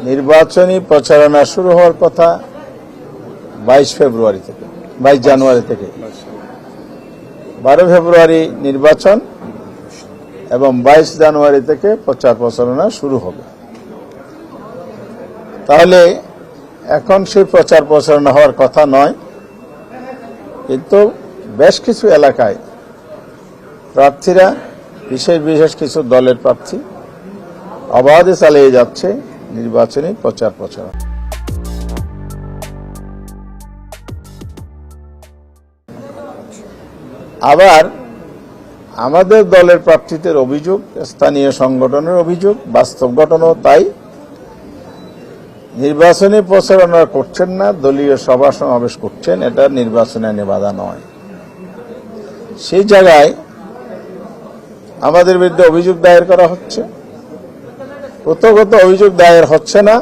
নির্বাচনী প্রচারণা শুরু হওয়ার কথা 22 জানুয়ারি থেকে 12 ফেব্রুয়ারি নির্বাচন এবং 22 জানুয়ারি থেকে প্রচার প্রচারণা শুরু হবে। তাহলে এখন সেই প্রচার প্রচারণা হওয়ার কথা নয়, কিন্তু বেশ কিছু এলাকায় প্রার্থীরা বিশেষ কিছু দলের প্রার্থী অবাধে চালিয়ে যাচ্ছে নির্বাচনী প্রচার প্রচারণা। আবার আমাদের দলের প্রার্থীদের অভিযোগ, স্থানীয় সংগঠনের অভিযোগ, বাস্তব ঘটনাও তাই, নির্বাচনী প্রচারণা করছেন না, দলীয় সভা সমাবেশ করছেন, এটা নির্বাচনে আইনে বাধা নয়। সেই জায়গায় আমাদের বিরুদ্ধে অভিযোগ দায়ের করা হচ্ছে, প্রথমত অভিযোগ দায়ের হচ্ছে না,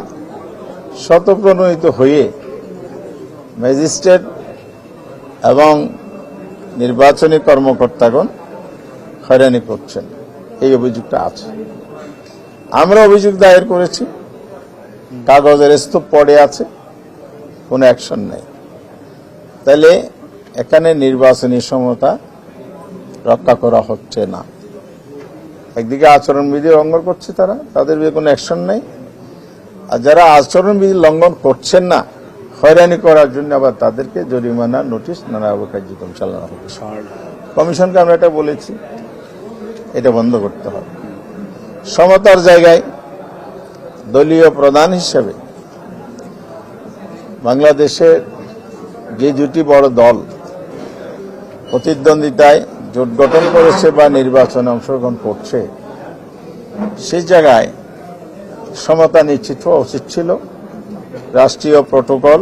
শতপ্রণোদিত হয়ে ম্যাজিস্ট্রেট এবং নির্বাচনী কর্মকর্তাগণ হয়রানি করছেন, এই অভিযোগটা আছে। আমরা অভিযোগ দায়ের করেছি, কাগজের স্তূপ পড়ে আছে, কোনো অ্যাকশন নেই। তাহলে এখানে নির্বাচনী সমতা রক্ষা করা হচ্ছে না। একদিকে আচরণবিধি লঙ্ঘন করছে তারা, তাদের বিরুদ্ধে কোনো অ্যাকশন নেই, আর যারা আচরণবিধি লঙ্ঘন করছেন না, হয়রানি করার জন্য আবার তাদেরকে জরিমানা, নোটিশ, নানাভাবে কার্যক্রম চালানো হবে। কমিশনকে আমরা এটা বলেছি, এটা বন্ধ করতে হবে। সমতার জায়গায় দলীয় প্রধান হিসেবে বাংলাদেশের যে দুটি বড় দল প্রতিদ্বন্দ্বিতায় জোট গঠন করেছে বা নির্বাচনে অংশগ্রহণ করছে, সেই জায়গায় সমতা নিশ্চিত হওয়া উচিত ছিল। রাষ্ট্রীয় প্রটোকল,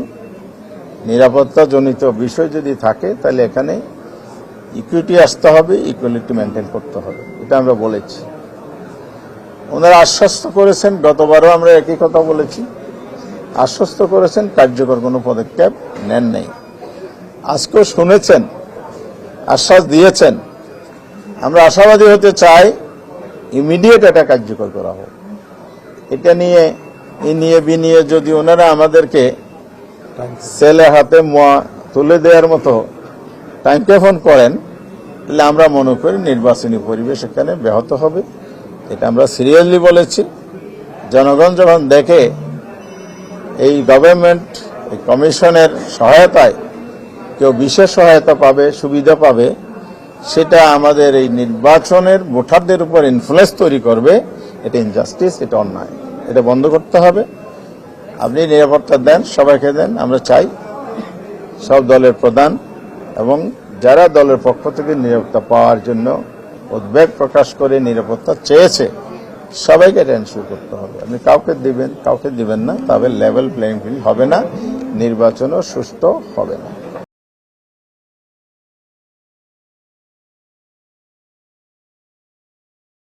নিরাপত্তাজনিত বিষয় যদি থাকে, তাহলে এখানে ইকুইটি আসতে হবে, ইকুয়ালিটি মেনটেন করতে হবে, এটা আমরা বলেছি। ওনারা আশ্বস্ত করেছেন, গতবারও আমরা একই কথা বলেছি, আশ্বস্ত করেছেন, কার্যকর কোনো পদক্ষেপ নেন নাই। আজকেও শুনেছেন, আশ্বাস দিয়েছেন। আমরা আশাবাদী হতে চাই ইমিডিয়েট এটা কার্যকর করা হোক। এটা নিয়ে বিনিয়ে যদি ওনারা আমাদেরকে ছেলে হাতে মোয়া তুলে দেওয়ার মতো টাইমকেফন করেন, তাহলে আমরা মনে করি নির্বাচনী পরিবেশ এখানে ব্যাহত হবে। এটা আমরা সিরিয়াসলি বলেছি। জনগণ যখন দেখে এই গভর্নমেন্ট, এই কমিশনের সহায়তায় কেউ বিশেষ সহায়তা পাবে, সুবিধা পাবে, সেটা আমাদের এই নির্বাচনের ভোটারদের উপর ইনফ্লুয়েন্স তৈরি করবে। এটা ইনজাস্টিস, এটা অন্যায়, এটা বন্ধ করতে হবে। আপনি নিরাপত্তা দেন, সবাইকে দেন। আমরা চাই সব দলের প্রধান এবং যারা দলের পক্ষ থেকে নিরাপত্তা পাওয়ার জন্য উদ্বেগ প্রকাশ করে নিরাপত্তা চেয়েছে, সবাইকে এটা এনশিওর করতে হবে। আপনি কাউকে দিবেন না, তবে লেভেল প্লেইং ফিল্ড হবে না, নির্বাচনও সুষ্ঠু হবে না।